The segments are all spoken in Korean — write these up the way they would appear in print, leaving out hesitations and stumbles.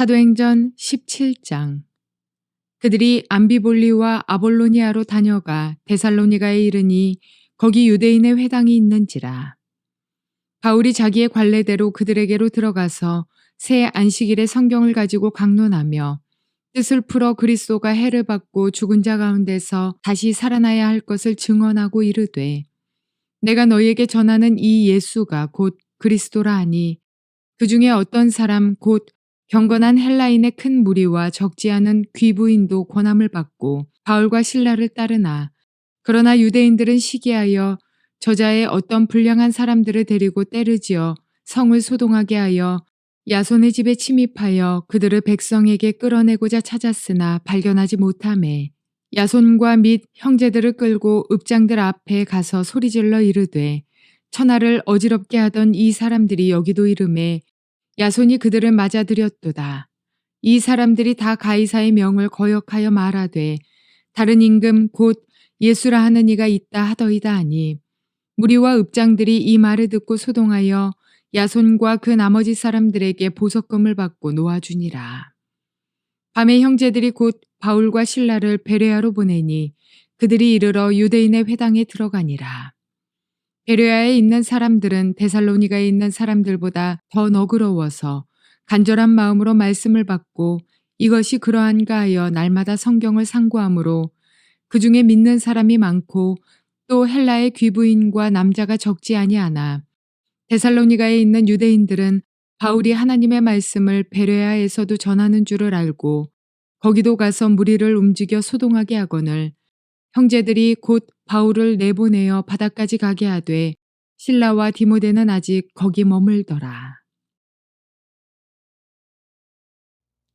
사도행전 17장. 그들이 암비볼리와 아볼로니아로 다녀가 데살로니가에 이르니 거기 유대인의 회당이 있는지라. 바울이 자기의 관례대로 그들에게로 들어가서 새 안식일에 성경을 가지고 강론하며 뜻을 풀어 그리스도가 해를 받고 죽은 자 가운데서 다시 살아나야 할 것을 증언하고 이르되, 내가 너희에게 전하는 이 예수가 곧 그리스도라 하니 그 중에 어떤 사람 곧 경건한 헬라인의 큰 무리와 적지 않은 귀부인도 권함을 받고 바울과 실라를 따르나, 그러나 유대인들은 시기하여 저자의 어떤 불량한 사람들을 데리고 때르지어 성을 소동하게 하여 야손의 집에 침입하여 그들을 백성에게 끌어내고자 찾았으나 발견하지 못하매 야손과 및 형제들을 끌고 읍장들 앞에 가서 소리질러 이르되, 천하를 어지럽게 하던 이 사람들이 여기도 이르매 야손이 그들을 맞아들였도다. 이 사람들이 다 가이사의 명을 거역하여 말하되 다른 임금 곧 예수라 하는 이가 있다 하더이다 하니, 무리와 읍장들이 이 말을 듣고 소동하여 야손과 그 나머지 사람들에게 보석금을 받고 놓아주니라. 밤에 형제들이 곧 바울과 실라를 베레아로 보내니 그들이 이르러 유대인의 회당에 들어가니라. 베레아에 있는 사람들은 데살로니가에 있는 사람들보다 더 너그러워서 간절한 마음으로 말씀을 받고 이것이 그러한가 하여 날마다 성경을 상고하므로 그 중에 믿는 사람이 많고 또 헬라의 귀부인과 남자가 적지 아니하나, 데살로니가에 있는 유대인들은 바울이 하나님의 말씀을 베레아에서도 전하는 줄을 알고 거기도 가서 무리를 움직여 소동하게 하거늘 형제들이 곧 바울을 내보내어 바다까지 가게 하되 실라와 디모데는 아직 거기 머물더라.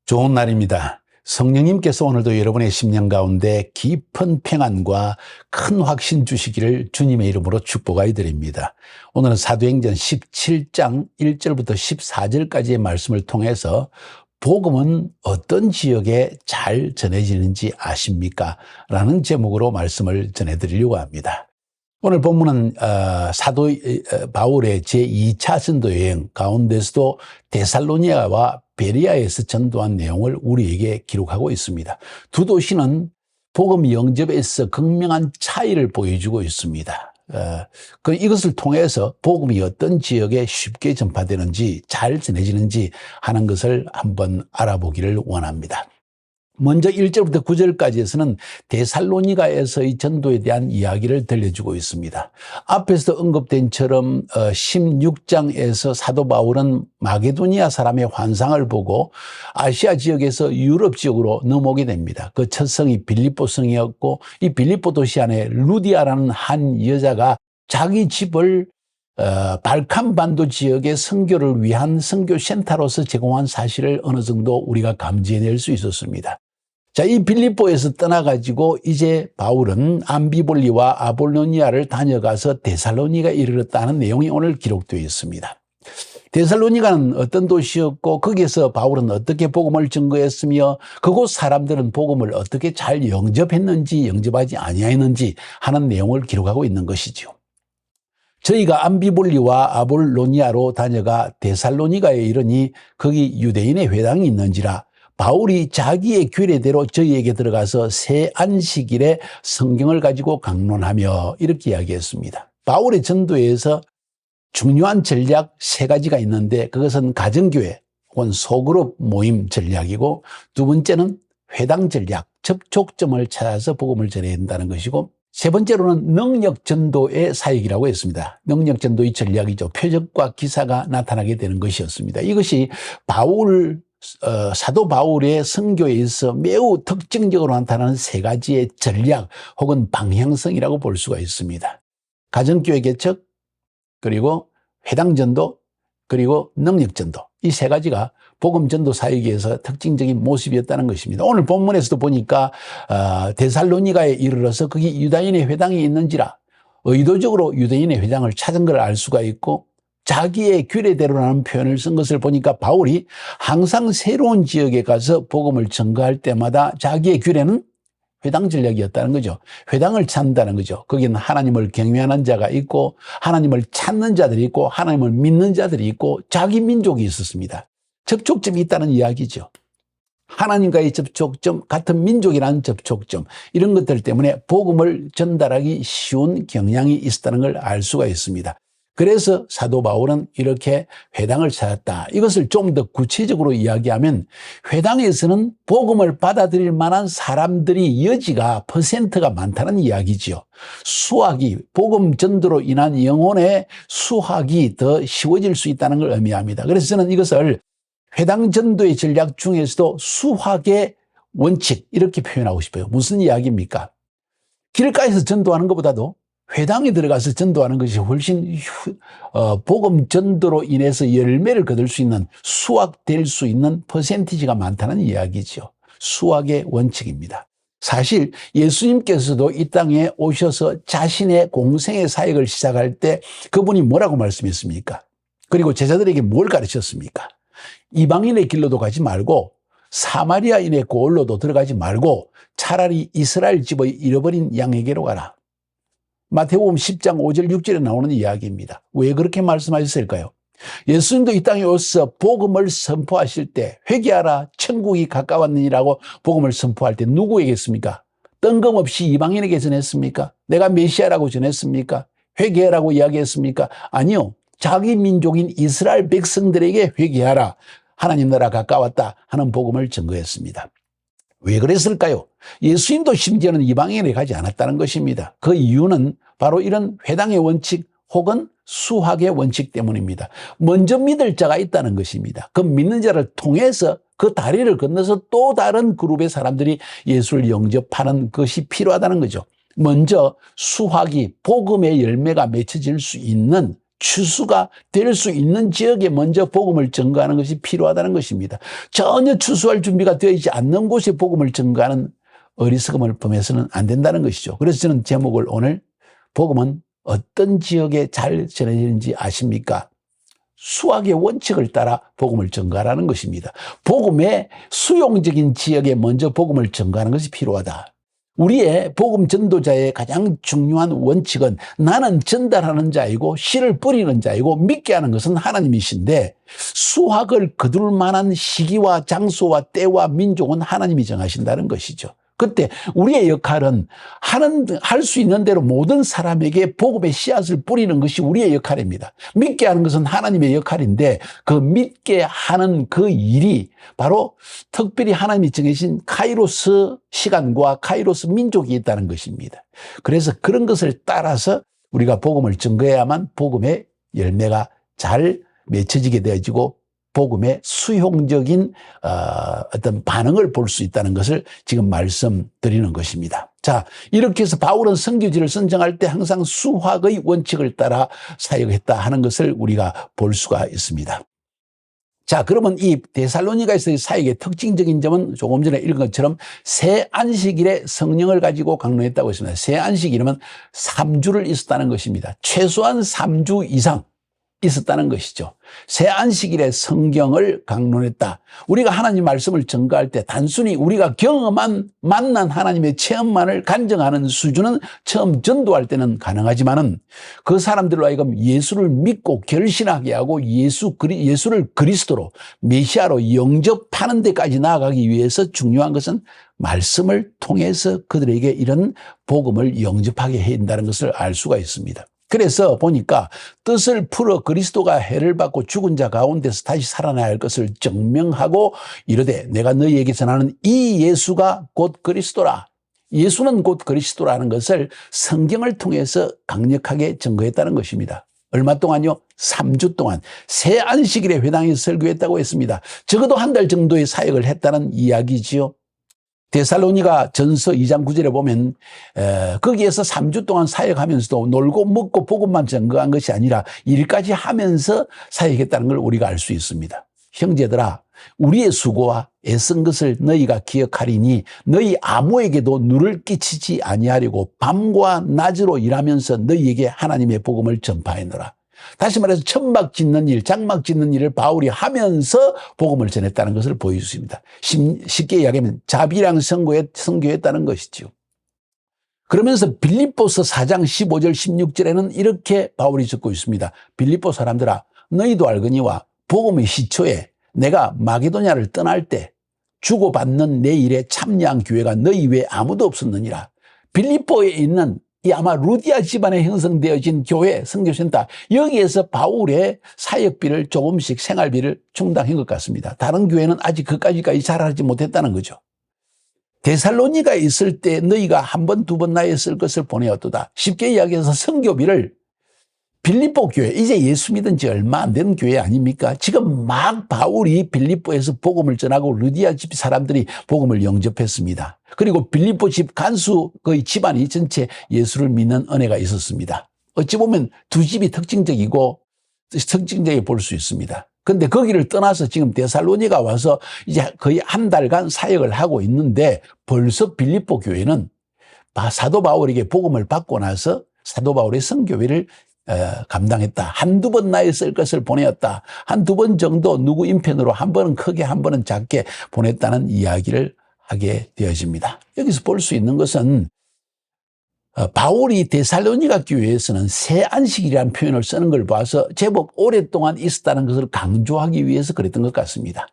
좋은 날입니다. 성령님께서 오늘도 여러분의 심령 가운데 깊은 평안과 큰 확신 주시기를 주님의 이름으로 축복하여 드립니다. 오늘은 사도행전 17장 1절부터 14절까지의 말씀을 통해서 복음은 어떤 지역에 잘 전해지는지 아십니까? 라는 제목으로 말씀을 전해드리려고 합니다. 오늘 본문은 사도 바울의 제2차 전도 여행 가운데서도 데살로니아와 베레아에서 전도한 내용을 우리에게 기록하고 있습니다. 두 도시는 복음 영접에서 극명한 차이를 보여주고 있습니다. 이것을 통해서 복음이 어떤 지역에 쉽게 전파되는지 잘 전해지는지 하는 것을 한번 알아보기를 원합니다. 먼저 1절부터 9절까지에서는 데살로니가에서의 전도에 대한 이야기를 들려주고 있습니다. 앞에서도 언급된 처럼 16장에서 사도 바울은 마게도니아 사람의 환상을 보고 아시아 지역에서 유럽 지역으로 넘어오게 됩니다. 그 첫 성이 빌립보 성이었고, 이 빌립보 도시 안에 루디아라는 한 여자가 자기 집을 발칸반도 지역의 선교를 위한 선교 센터로서 제공한 사실을 어느 정도 우리가 감지해낼 수 있었습니다. 자, 이 빌립보에서 떠나가지고 이제 바울은 암비볼리와 아볼로니아를 다녀가서 데살로니가에 이르렀다는 내용이 오늘 기록되어 있습니다. 데살로니가는 어떤 도시였고 거기에서 바울은 어떻게 복음을 증거했으며 그곳 사람들은 복음을 어떻게 잘 영접했는지 영접하지 아니하였는지 하는 내용을 기록하고 있는 것이죠. 저희가 암비볼리와 아볼로니아로 다녀가 데살로니가에 이르니 거기 유대인의 회당이 있는지라 바울이 자기의 규례대로 저희에게 들어가서 새 안식일에 성경을 가지고 강론하며 이렇게 이야기했습니다. 바울의 전도에서 중요한 전략 세 가지가 있는데 그것은 가정교회 혹은 소그룹 모임 전략이고, 두 번째는 회당 전략, 접촉점을 찾아서 복음을 전해야 한다는 것이고, 세 번째로는 능력 전도의 사역이라고 했습니다. 능력 전도의 전략이죠. 표적과 기사가 나타나게 되는 것이었습니다. 이것이 사도 바울의 선교에 있어 매우 특징적으로 나타나는 세 가지의 전략 혹은 방향성이라고 볼 수가 있습니다. 가정교회 개척, 그리고 회당전도, 그리고 능력전도, 이 세 가지가 복음전도 사역에서 특징적인 모습이었다는 것입니다. 오늘 본문에서도 보니까 데살로니가에 이르러서 거기 유다인의 회당이 있는지라 의도적으로 유대인의 회당을 찾은 걸 알 수가 있고, 자기의 규례대로라는 표현을 쓴 것을 보니까 바울이 항상 새로운 지역에 가서 복음을 전가할 때마다 자기의 규례는 회당 전략이었다는 거죠. 회당을 찾는다는 거죠. 거기는 하나님을 경외하는 자가 있고 하나님을 찾는 자들이 있고 하나님을 믿는 자들이 있고 자기 민족이 있었습니다. 접촉점이 있다는 이야기죠. 하나님과의 접촉점, 같은 민족이라는 접촉점, 이런 것들 때문에 복음을 전달하기 쉬운 경향이 있었다는 걸 알 수가 있습니다. 그래서 사도 바울은 이렇게 회당을 찾았다. 이것을 좀 더 구체적으로 이야기하면 회당에서는 복음을 받아들일 만한 사람들이 여지가 퍼센트가 많다는 이야기지요. 수확이, 복음 전도로 인한 영혼의 수확이 더 쉬워질 수 있다는 걸 의미합니다. 그래서 저는 이것을 회당 전도의 전략 중에서도 수확의 원칙, 이렇게 표현하고 싶어요. 무슨 이야기입니까? 길가에서 전도하는 것보다도 회당에 들어가서 전도하는 것이 훨씬 복음 전도로 인해서 열매를 거둘 수 있는, 수확될 수 있는 퍼센티지가 많다는 이야기죠. 수확의 원칙입니다. 사실 예수님께서도 이 땅에 오셔서 자신의 공생의 사역을 시작할 때 그분이 뭐라고 말씀했습니까? 그리고 제자들에게 뭘 가르쳤습니까? 이방인의 길로도 가지 말고 사마리아인의 고을로도 들어가지 말고 차라리 이스라엘 집의 잃어버린 양에게로 가라. 마태복음 10장 5절 6절에 나오는 이야기입니다. 왜 그렇게 말씀하셨을까요? 예수님도 이 땅에 오셔서 복음을 선포하실 때 회개하라 천국이 가까웠느니라고 복음을 선포할 때 누구에게 했습니까? 뜬금없이 이방인에게 전했습니까? 내가 메시아라고 전했습니까? 회개하라고 이야기했습니까? 아니요. 자기 민족인 이스라엘 백성들에게 회개하라. 하나님 나라 가까웠다 하는 복음을 전거했습니다. 왜 그랬을까요? 예수님도 심지어는 이방인에 가지 않았다는 것입니다. 그 이유는 바로 이런 회당의 원칙 혹은 수학의 원칙 때문입니다. 먼저 믿을 자가 있다는 것입니다. 그 믿는 자를 통해서 그 다리를 건너서 또 다른 그룹의 사람들이 예수를 영접하는 것이 필요하다는 거죠. 먼저 수학이 복음의 열매가 맺혀질 수 있는, 추수가 될 수 있는 지역에 먼저 복음을 전가하는 것이 필요하다는 것입니다. 전혀 추수할 준비가 되어 있지 않는 곳에 복음을 전가하는 어리석음을 범해서는 안 된다는 것이죠. 그래서 저는 제목을 오늘 복음은 어떤 지역에 잘 전해지는지 아십니까? 수학의 원칙을 따라 복음을 전가하라는 것입니다. 복음의 수용적인 지역에 먼저 복음을 전가하는 것이 필요하다. 우리의 복음 전도자의 가장 중요한 원칙은 나는 전달하는 자이고 씨를 뿌리는 자이고 믿게 하는 것은 하나님이신데 수확을 거둘 만한 시기와 장소와 때와 민족은 하나님이 정하신다는 것이죠. 그때 우리의 역할은 할 수 있는 대로 모든 사람에게 복음의 씨앗을 뿌리는 것이 우리의 역할입니다. 믿게 하는 것은 하나님의 역할인데 그 믿게 하는 그 일이 바로 특별히 하나님이 정해진 카이로스 시간과 카이로스 민족이 있다는 것입니다. 그래서 그런 것을 따라서 우리가 복음을 전거해야만 복음의 열매가 잘 맺혀지게 되어지고 복음의 수용적인 어떤 반응을 볼 수 있다는 것을 지금 말씀드리는 것입니다. 자, 이렇게 해서 바울은 선교지를 선정할 때 항상 수확의 원칙을 따라 사역했다 하는 것을 우리가 볼 수가 있습니다. 자, 그러면 이 데살로니가에서의 사역의 특징적인 점은 조금 전에 읽은 것처럼 새 안식일에 성령을 가지고 강론했다고 했습니다. 새 안식일이면 3주를 있었다는 것입니다. 최소한 3주 이상 있었다는 것이죠. 새 안식일에 성경을 강론했다. 우리가 하나님 말씀을 전가할 때 단순히 우리가 경험한 만난 하나님의 체험만을 간증하는 수준은 처음 전도할 때는 가능하지만은 그 사람들로 하여금 예수를 믿고 결신하게 하고 예수를 그리스도로 메시아로 영접하는 데까지 나아가기 위해서 중요한 것은 말씀을 통해서 그들에게 이런 복음을 영접하게 해야 한다는 것을 알 수가 있습니다. 그래서 보니까 뜻을 풀어 그리스도가 해를 받고 죽은 자 가운데서 다시 살아나야 할 것을 증명하고 이르되 내가 너희에게 전하는 이 예수가 곧 그리스도라. 예수는 곧 그리스도라는 것을 성경을 통해서 강력하게 증거했다는 것입니다. 얼마 동안요? 3주 동안 새 안식일에 회당에서 설교했다고 했습니다. 적어도 한 달 정도의 사역을 했다는 이야기지요. 데살로니가 전서 2장 9절에 보면 거기에서 3주 동안 사역하면서도 놀고 먹고 복음만 전거한 것이 아니라 일까지 하면서 사역했다는 걸 우리가 알 수 있습니다. 형제들아, 우리의 수고와 애쓴 것을 너희가 기억하리니 너희 아무에게도 누를 끼치지 아니하려고 밤과 낮으로 일하면서 너희에게 하나님의 복음을 전파하노라. 다시 말해서 천막 짓는 일, 장막 짓는 일을 바울이 하면서 복음을 전했다는 것을 보여주십니다. 쉽게 이야기하면 자비랑 선교했다는 것이죠. 그러면서 빌립보서 4장 15절 16절에는 이렇게 바울이 적고 있습니다. 빌립보 사람들아, 너희도 알거니와 복음의 시초에 내가 마게도냐를 떠날 때 주고받는 내 일에 참여한 교회가 너희 외에 아무도 없었느니라. 빌립보에 있는 이 아마 루디아 집안에 형성되어진 교회, 선교센터, 여기에서 바울의 사역비를 조금씩 생활비를 충당한 것 같습니다. 다른 교회는 아직 그까지까지 잘하지 못했다는 거죠. 데살로니가에 있을 때 너희가 한 번, 두 번 나에 쓸 것을 보내었도다. 쉽게 이야기해서 선교비를 빌립보 교회, 이제 예수 믿은 지 얼마 안 된 교회 아닙니까? 지금 막 바울이 빌립보에서 복음을 전하고 루디아 집 사람들이 복음을 영접했습니다. 그리고 빌립보 집 간수 거의 집안이 전체 예수를 믿는 은혜가 있었습니다. 어찌 보면 두 집이 특징적이 볼 수 있습니다. 근데 거기를 떠나서 지금 데살로니가 와서 이제 거의 한 달간 사역을 하고 있는데 벌써 빌립보 교회는 사도 바울에게 복음을 받고 나서 사도 바울의 선교회를 감당했다. 한두 번 나에 쓸 것을 보내었다. 한두 번 정도 누구 인편으로 한 번은 크게 한 번은 작게 보냈다는 이야기를 하게 되어집니다. 여기서 볼 수 있는 것은 바울이 데살로니가 교회에서는 새 안식일이라는 표현을 쓰는 걸 봐서 제법 오랫동안 있었다는 것을 강조하기 위해서 그랬던 것 같습니다.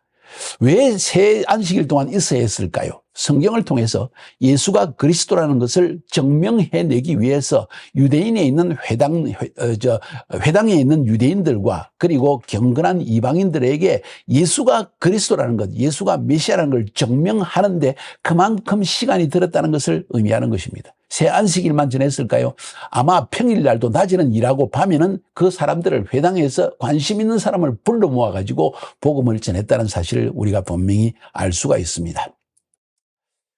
왜 새 안식일 동안 있어야 했을까요? 성경을 통해서 예수가 그리스도라는 것을 증명해내기 위해서 유대인에 있는 회당에 있는 유대인들과 그리고 경건한 이방인들에게 예수가 그리스도라는 것, 예수가 메시아라는 걸 증명하는데 그만큼 시간이 들었다는 것을 의미하는 것입니다. 새 안식일만 전했을까요? 아마 평일날도 낮에는 일하고 밤에는 그 사람들을 회당에서 관심 있는 사람을 불러 모아가지고 복음을 전했다는 사실을 우리가 분명히 알 수가 있습니다.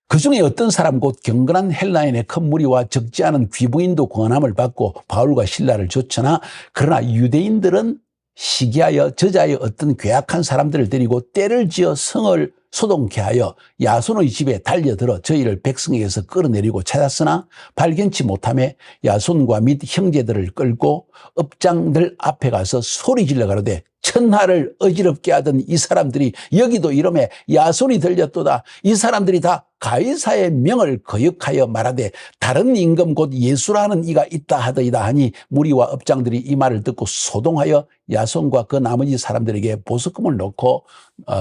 그 중에 어떤 사람 곧 경건한 헬라인의 큰 무리와 적지 않은 귀부인도 권함을 받고 바울과 실라를 쫓으나 그러나 유대인들은 시기하여 저자의 어떤 괴악한 사람들을 데리고 때를 지어 성을 소동케 하여 야손의 집에 달려들어 저희를 백성에게서 끌어내리고 찾았으나 발견치 못하며 야손과 및 형제들을 끌고 업장들 앞에 가서 소리질러 가로되 천하를 어지럽게 하던 이 사람들이 여기도 이름에 야손이 들렸도다. 이 사람들이 다 가이사의 명을 거역하여 말하되 다른 임금 곧 예수라는 이가 있다 하더이다 하니 무리와 업장들이 이 말을 듣고 소동하여 야손과 그 나머지 사람들에게 보석금을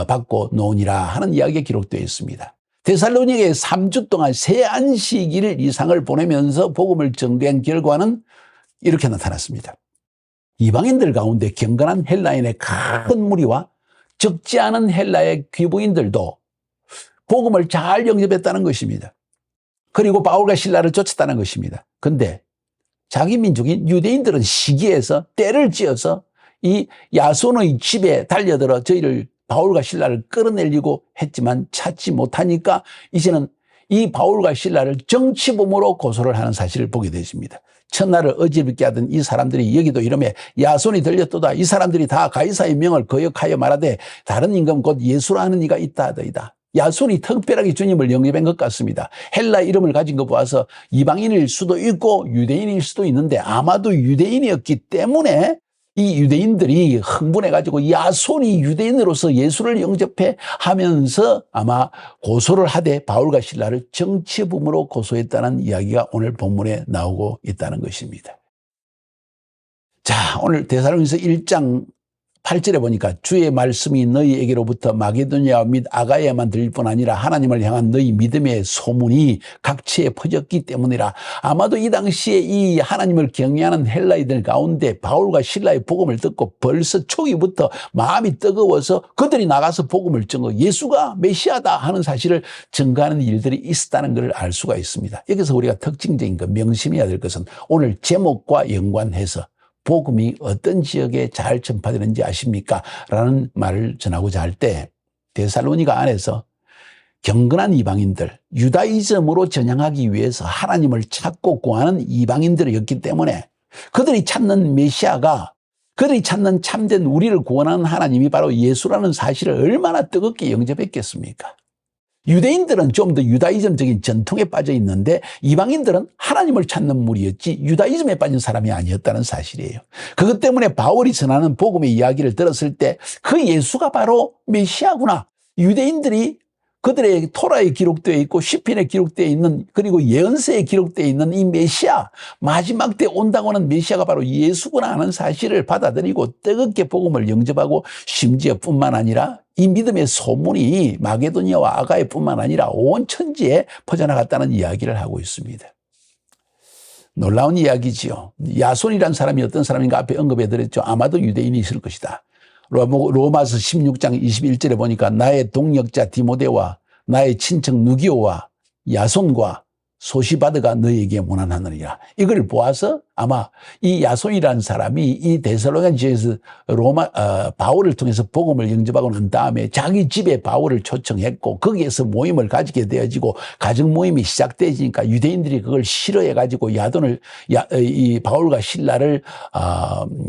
받고 놓으니라 하는 이야기가 기록되어 있습니다. 데살로니가에 3주 동안 새 안식일 이상을 보내면서 복음을 전개한 결과는 이렇게 나타났습니다. 이방인들 가운데 경건한 헬라인의 큰 무리와 적지 않은 헬라의 귀부인들도 복음을 잘 영접했다는 것입니다. 그리고 바울과 실라를 쫓았다는 것입니다. 그런데 자기 민족인 유대인들은 시기해서 때를 지어서 이 야손의 집에 달려들어 저희를 바울과 실라를 끌어내리고 했지만 찾지 못하니까 이제는 이 바울과 실라를 정치범으로 고소를 하는 사실을 보게 되십니다. 천하를 어지럽게 하던 이 사람들이 여기도 이름에 야손이 들렸도다. 이 사람들이 다 가이사의 명을 거역하여 말하되 다른 임금 곧 예수라는 이가 있다 하더이다. 야손이 특별하게 주님을 영접한 것 같습니다. 헬라 이름을 가진 거 보아서 이방인일 수도 있고 유대인일 수도 있는데 아마도 유대인이었기 때문에 이 유대인들이 흥분해가지고 야손이 유대인으로서 예수를 영접해 하면서 아마 고소를 하되 바울과 실라를 정치범으로 고소했다는 이야기가 오늘 본문에 나오고 있다는 것입니다. 자, 오늘 데살로니가서 1장 8절에 보니까 주의 말씀이 너희에게로부터 마게도니아 및 아가야만 들릴 뿐 아니라 하나님을 향한 너희 믿음의 소문이 각지에 퍼졌기 때문이라. 아마도 이 당시에 이 하나님을 경외하는 헬라인들 가운데 바울과 실라의 복음을 듣고 벌써 초기부터 마음이 뜨거워서 그들이 나가서 복음을 전거 예수가 메시아다 하는 사실을 증거하는 일들이 있었다는 것을 알 수가 있습니다. 여기서 우리가 특징적인 것 명심해야 될 것은 오늘 제목과 연관해서 복음이 어떤 지역에 잘 전파되는지 아십니까? 라는 말을 전하고자 할 때 데살로니가 안에서 경건한 이방인들, 유다이즘으로 전향하기 위해서 하나님을 찾고 구하는 이방인들이었기 때문에 그들이 찾는 메시아가 그들이 찾는 참된 우리를 구원하는 하나님이 바로 예수라는 사실을 얼마나 뜨겁게 영접했겠습니까? 유대인들은 좀 더 유다이즘적인 전통에 빠져 있는데 이방인들은 하나님을 찾는 무리였지 유다이즘에 빠진 사람이 아니었다는 사실이에요. 그것 때문에 바울이 전하는 복음의 이야기를 들었을 때 그 예수가 바로 메시아구나. 유대인들이 그들의 토라에 기록되어 있고 시편에 기록되어 있는 그리고 예언서에 기록되어 있는 이 메시아 마지막 때 온다고 하는 메시아가 바로 예수구나 하는 사실을 받아들이고 뜨겁게 복음을 영접하고 심지어 뿐만 아니라 이 믿음의 소문이 마게도니아와 아가에 뿐만 아니라 온 천지에 퍼져나갔다는 이야기를 하고 있습니다. 놀라운 이야기지요. 야손이란 사람이 어떤 사람인가 앞에 언급해드렸죠. 아마도 유대인이 있을 것이다. 로마서 16장 21절에 보니까 나의 동역자 디모데와 나의 친척 누기오와 야손과 소시바드가 너에게 문안하느니라. 이걸 보아서 아마 이 야손이라는 사람이 이 데살로니가 지역에서 바울을 통해서 복음을 영접하고 난 다음에 자기 집에 바울을 초청했고 거기에서 모임을 가지게 되어지고 가정 모임이 시작되니까 유대인들이 그걸 싫어해가지고 이 바울과 실라를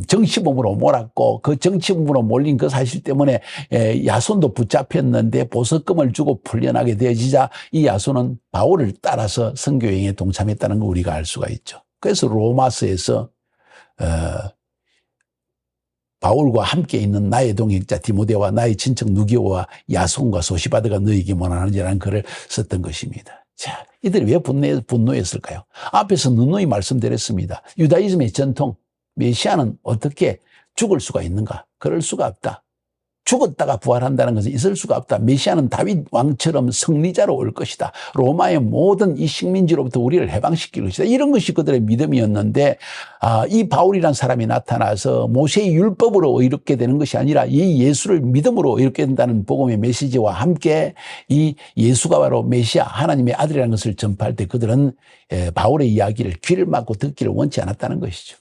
정치범으로 몰았고 그 정치범으로 몰린 그 사실 때문에 야손도 붙잡혔는데 보석금을 주고 풀려나게 되어지자 이 야손은 바울을 따라서 선교여행에 동참했다는 걸 우리가 알 수가 있죠. 그래서 로마서에서 바울과 함께 있는 나의 동역자 디모데와 나의 친척 누기오와 야손과 소시바드가 너에게 원하는지라는 글을 썼던 것입니다. 자, 이들이 왜 분노했을까요? 앞에서 누누이 말씀드렸습니다. 유다이즘의 전통, 메시아는 어떻게 죽을 수가 있는가? 그럴 수가 없다. 죽었다가 부활한다는 것은 있을 수가 없다. 메시아는 다윗 왕처럼 승리자로 올 것이다. 로마의 모든 이 식민지로부터 우리를 해방시킬 것이다. 이런 것이 그들의 믿음이었는데 이 바울이란 사람이 나타나서 모세의 율법으로 의롭게 되는 것이 아니라 이 예수를 믿음으로 의롭게 된다는 복음의 메시지와 함께 이 예수가 바로 메시아 하나님의 아들이라는 것을 전파할 때 그들은 바울의 이야기를 귀를 막고 듣기를 원치 않았다는 것이죠.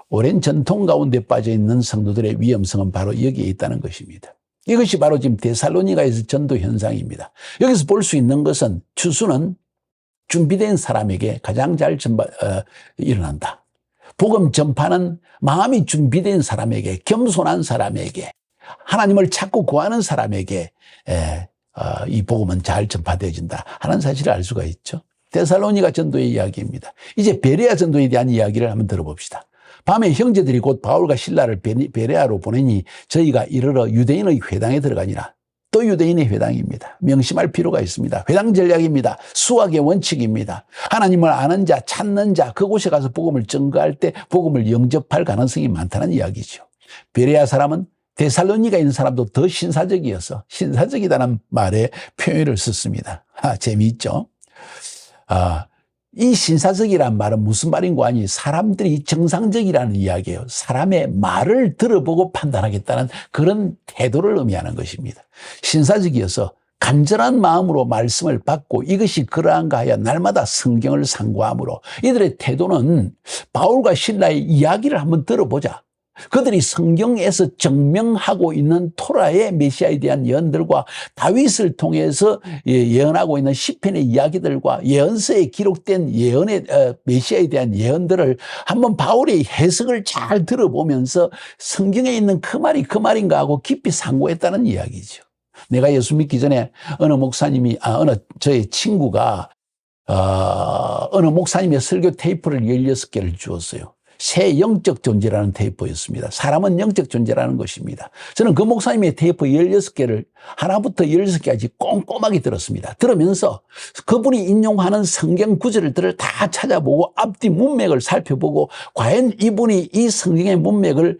오랜 전통 가운데 빠져있는 성도들의 위험성은 바로 여기에 있다는 것입니다. 이것이 바로 지금 데살로니가에서 전도 현상입니다. 여기서 볼 수 있는 것은 추수는 준비된 사람에게 가장 잘 일어난다. 복음 전파는 마음이 준비된 사람에게, 겸손한 사람에게, 하나님을 찾고 구하는 사람에게 이 복음은 잘 전파되어진다 하는 사실을 알 수가 있죠. 데살로니가 전도의 이야기입니다. 이제 베레아 전도에 대한 이야기를 한번 들어봅시다. 밤에 형제들이 곧 바울과 실라를 베레아로 보내니 저희가 이르러 유대인의 회당에 들어가니라. 또 유대인의 회당입니다. 명심할 필요가 있습니다. 회당 전략입니다. 수학의 원칙입니다. 하나님을 아는 자, 찾는 자, 그곳에 가서 복음을 증거할 때 복음을 영접할 가능성이 많다는 이야기죠. 베레아 사람은 데살로니가 있는 사람도 더 신사적이어서 신사적이다는 말에 표현을 썼습니다. 재미있죠? 이 신사적이란 말은 무슨 말인고 하니 사람들이 정상적이라는 이야기예요. 사람의 말을 들어보고 판단하겠다는 그런 태도를 의미하는 것입니다. 신사적이어서 간절한 마음으로 말씀을 받고 이것이 그러한가 하여 날마다 성경을 상고함으로 이들의 태도는 바울과 실라의 이야기를 한번 들어보자. 그들이 성경에서 증명하고 있는 토라의 메시아에 대한 예언들과 다윗을 통해서 예언하고 있는 시편의 이야기들과 예언서에 기록된 메시아에 대한 예언들을 한번 바울의 해석을 잘 들어보면서 성경에 있는 그 말이 그 말인가 하고 깊이 상고했다는 이야기죠. 내가 예수 믿기 전에 저의 친구가 어느 목사님의 설교 테이프를 16개를 주었어요. 새 영적 존재라는 테이프였습니다. 사람은 영적 존재라는 것입니다. 저는 그 목사님의 테이프 16개를 하나부터 16개까지 꼼꼼하게 들었습니다. 들으면서 그분이 인용하는 성경 구절들을 다 찾아보고 앞뒤 문맥을 살펴보고 과연 이분이 이 성경의 문맥을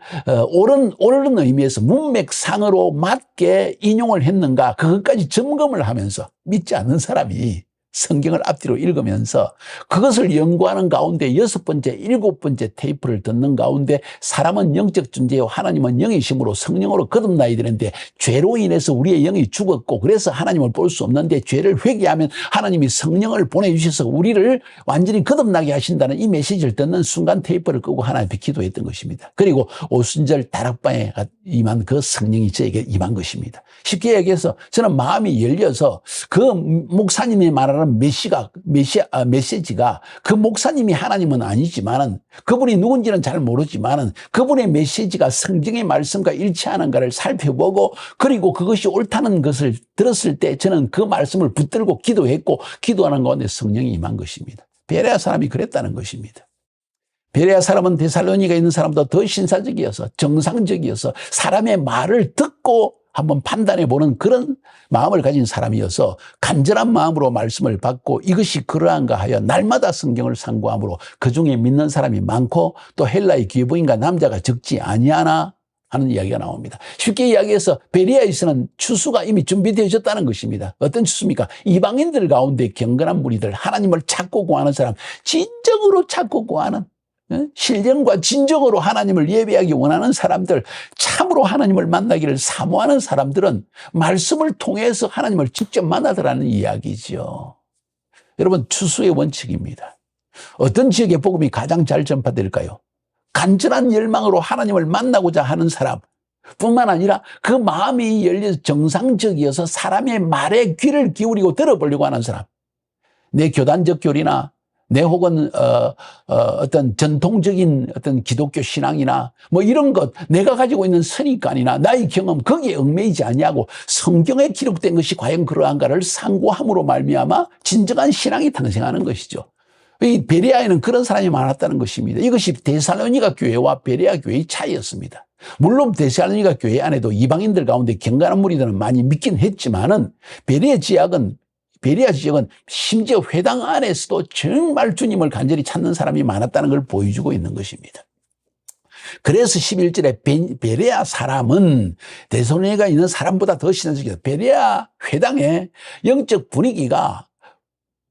옳은 의미에서 문맥상으로 맞게 인용을 했는가 그것까지 점검을 하면서 믿지 않는 사람이 성경을 앞뒤로 읽으면서 그것을 연구하는 가운데 6번째, 7번째 테이프를 듣는 가운데 사람은 영적 존재요 하나님은 영이심으로 성령으로 거듭나야 되는데 죄로 인해서 우리의 영이 죽었고 그래서 하나님을 볼 수 없는데 죄를 회개하면 하나님이 성령을 보내주셔서 우리를 완전히 거듭나게 하신다는 이 메시지를 듣는 순간 테이프를 끄고 하나님 앞에 기도했던 것입니다. 그리고 오순절 다락방에 임한 그 성령이 저에게 임한 것입니다. 쉽게 얘기해서 저는 마음이 열려서 그 목사님이 말하는 메시지가 그 목사님이 하나님은 아니지만은 그분이 누군지는 잘 모르지만은 그분의 메시지가 성경의 말씀과 일치하는가를 살펴보고 그리고 그것이 옳다는 것을 들었을 때 저는 그 말씀을 붙들고 기도했고 기도하는 가운데 성령이 임한 것입니다. 베레아 사람이 그랬다는 것입니다. 베레아 사람은 데살로니가 있는 사람보다 더 신사적이어서 정상적이어서 사람의 말을 듣고 한번 판단해보는 그런 마음을 가진 사람이어서 간절한 마음으로 말씀을 받고 이것이 그러한가 하여 날마다 성경을 상고함으로 그중에 믿는 사람이 많고 또 헬라의 귀부인과 남자가 적지 아니하나 하는 이야기가 나옵니다. 쉽게 이야기해서 베레아에서는 추수가 이미 준비되어졌다는 것입니다. 어떤 추수입니까? 이방인들 가운데 경건한 무리들, 하나님을 찾고 구하는 사람, 진정으로 찾고 구하는, 신령과 진정으로 하나님을 예배하기 원하는 사람들, 참으로 하나님을 만나기를 사모하는 사람들은 말씀을 통해서 하나님을 직접 만나더라는 이야기죠. 여러분, 추수의 원칙입니다. 어떤 지역의 복음이 가장 잘 전파될까요? 간절한 열망으로 하나님을 만나고자 하는 사람 뿐만 아니라 그 마음이 열려서 정상적이어서 사람의 말에 귀를 기울이고 들어보려고 하는 사람. 내 교단적 교리나 내 혹은 어떤 전통적인 어떤 기독교 신앙이나 뭐 이런 것, 내가 가지고 있는 선입관이나 나의 경험 거기에 얽매이지 아니하고 성경에 기록된 것이 과연 그러한가를 상고함으로 말미암아 진정한 신앙이 탄생하는 것이죠. 이 베레아에는 그런 사람이 많았다는 것입니다. 이것이 데살로니가 교회와 베레아 교회의 차이였습니다. 물론 데살로니가 교회 안에도 이방인들 가운데 경건한 무리들은 많이 믿긴 했지만은 베레아 지역은 심지어 회당 안에서도 정말 주님을 간절히 찾는 사람이 많았다는 걸 보여주고 있는 것입니다. 그래서 11절에 베레아 사람은 데살로니가 있는 사람보다 더 신앙적이다. 베레아 회당의 영적 분위기가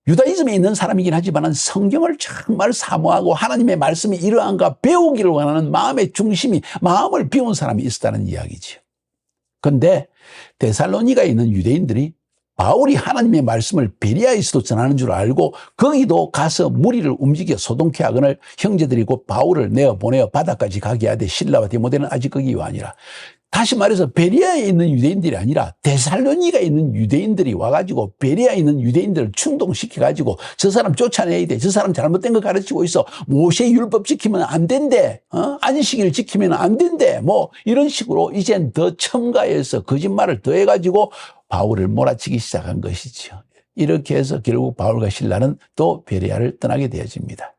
유다이즘에 있는 사람이긴 하지만 성경을 정말 사모하고 하나님의 말씀이 이러한가 배우기를 원하는 마음의 중심이, 마음을 비운 사람이 있었다는 이야기죠. 그런데 데살로니가에 있는 유대인들이 바울이 하나님의 말씀을 베레아에서도 전하는 줄 알고 거기도 가서 무리를 움직여 소동케 하거늘 형제들이고 바울을 내어보내어 바다까지 가게 하되 실라와 디모데는 아직 거기 아니라. 다시 말해서 베레아에 있는 유대인들이 아니라 데살로니가에 있는 유대인들이 와가지고 베레아에 있는 유대인들을 충동시켜가지고 저 사람 쫓아내야 돼. 저 사람 잘못된 거 가르치고 있어. 모세 율법 지키면 안 된대. 안식일 지키면 안 된대. 뭐 이런 식으로 이젠 더 첨가해서 거짓말을 더해가지고 바울을 몰아치기 시작한 것이죠. 이렇게 해서 결국 바울과 실라는 또 베레아를 떠나게 되어집니다.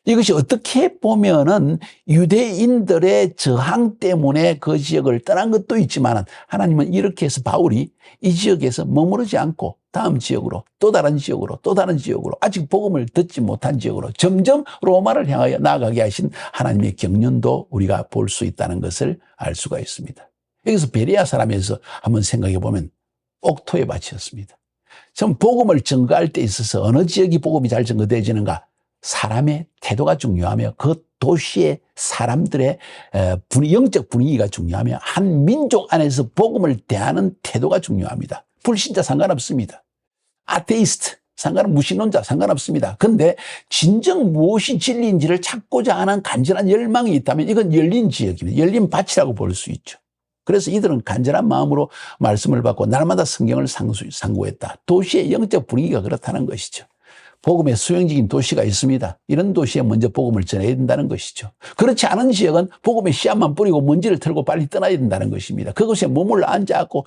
이것이 어떻게 보면은 유대인들의 저항 때문에 그 지역을 떠난 것도 있지만 하나님은 이렇게 해서 바울이 이 지역에서 머무르지 않고 다음 지역으로 또 다른 지역으로 또 다른 지역으로 아직 복음을 듣지 못한 지역으로 점점 로마를 향하여 나아가게 하신 하나님의 경륜도 우리가 볼 수 있다는 것을 알 수가 있습니다. 여기서 베레아 사람에서 한번 생각해 보면 옥토의 밭이었습니다. 전 복음을 증거할 때 있어서 어느 지역이 복음이 잘 증거되어지는가? 사람의 태도가 중요하며 그 도시의 사람들의 영적 분위기가 중요하며 한 민족 안에서 복음을 대하는 태도가 중요합니다. 불신자 상관없습니다. 아테이스트 무신론자 상관없습니다. 그런데 진정 무엇이 진리인지를 찾고자 하는 간절한 열망이 있다면 이건 열린 지역입니다. 열린 밭이라고 볼 수 있죠. 그래서 이들은 간절한 마음으로 말씀을 받고 날마다 성경을 상고했다. 도시의 영적 분위기가 그렇다는 것이죠. 복음의 수용적인 도시가 있습니다. 이런 도시에 먼저 복음을 전해야 된다는 것이죠. 그렇지 않은 지역은 복음의 씨앗만 뿌리고 먼지를 털고 빨리 떠나야 된다는 것입니다. 그곳에 몸을 앉아갖고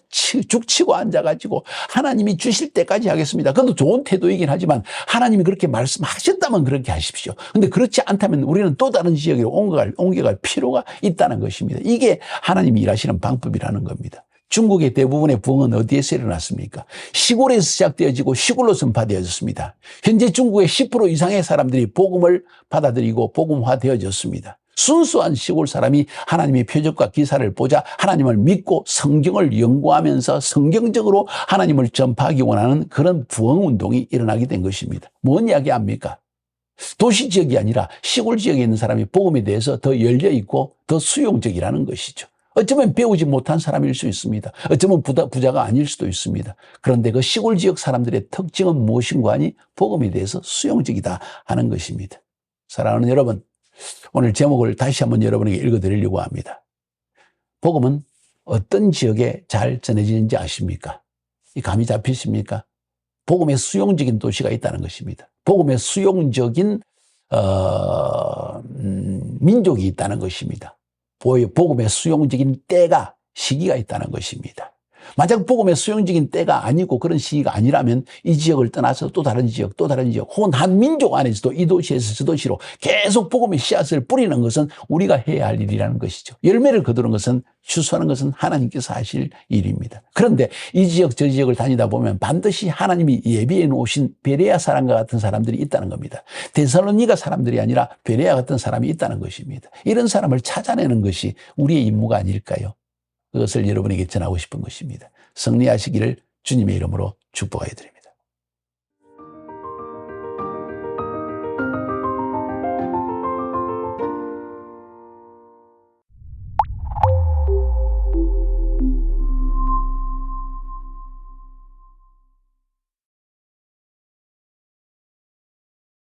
죽치고 앉아가지고 하나님이 주실 때까지 하겠습니다. 그것도 좋은 태도이긴 하지만 하나님이 그렇게 말씀하셨다면 그렇게 하십시오. 그런데 그렇지 않다면 우리는 또 다른 지역으로 옮겨갈 필요가 있다는 것입니다. 이게 하나님이 일하시는 방법이라는 겁니다. 중국의 대부분의 부흥은 어디에서 일어났습니까? 시골에서 시작되어지고 시골로 전파되어졌습니다. 현재 중국의 10% 이상의 사람들이 복음을 받아들이고 복음화되어졌습니다. 순수한 시골 사람이 하나님의 표적과 기사를 보자 하나님을 믿고 성경을 연구하면서 성경적으로 하나님을 전파하기 원하는 그런 부흥운동이 일어나게 된 것입니다. 뭔 이야기 합니까? 도시 지역이 아니라 시골 지역에 있는 사람이 복음에 대해서 더 열려있고 더 수용적이라는 것이죠. 어쩌면 배우지 못한 사람일 수 있습니다. 어쩌면 부자가 아닐 수도 있습니다. 그런데 그 시골 지역 사람들의 특징은 무엇인가 하니 복음에 대해서 수용적이다 하는 것입니다. 사랑하는 여러분, 오늘 제목을 다시 한번 여러분에게 읽어드리려고 합니다. 복음은 어떤 지역에 잘 전해지는지 아십니까? 이 감이 잡히십니까? 복음의 수용적인 도시가 있다는 것입니다. 복음의 수용적인 민족이 있다는 것입니다. 복음의 수용적인 때가 시기가 있다는 것입니다. 만약 복음의 수용적인 때가 아니고 그런 시기가 아니라면 이 지역을 떠나서 또 다른 지역, 또 다른 지역, 혹은 한 민족 안에서도 이 도시에서 저 도시로 계속 복음의 씨앗을 뿌리는 것은 우리가 해야 할 일이라는 것이죠. 열매를 거두는 것은, 추수하는 것은 하나님께서 하실 일입니다. 그런데 이 지역 저 지역을 다니다 보면 반드시 하나님이 예비해 놓으신 베레아 사람과 같은 사람들이 있다는 겁니다. 데살로니가 사람들이 아니라 베레아 같은 사람이 있다는 것입니다. 이런 사람을 찾아내는 것이 우리의 임무가 아닐까요? 그것을 여러분에게 전하고 싶은 것입니다. 승리하시기를 주님의 이름으로 축복하여 드립니다.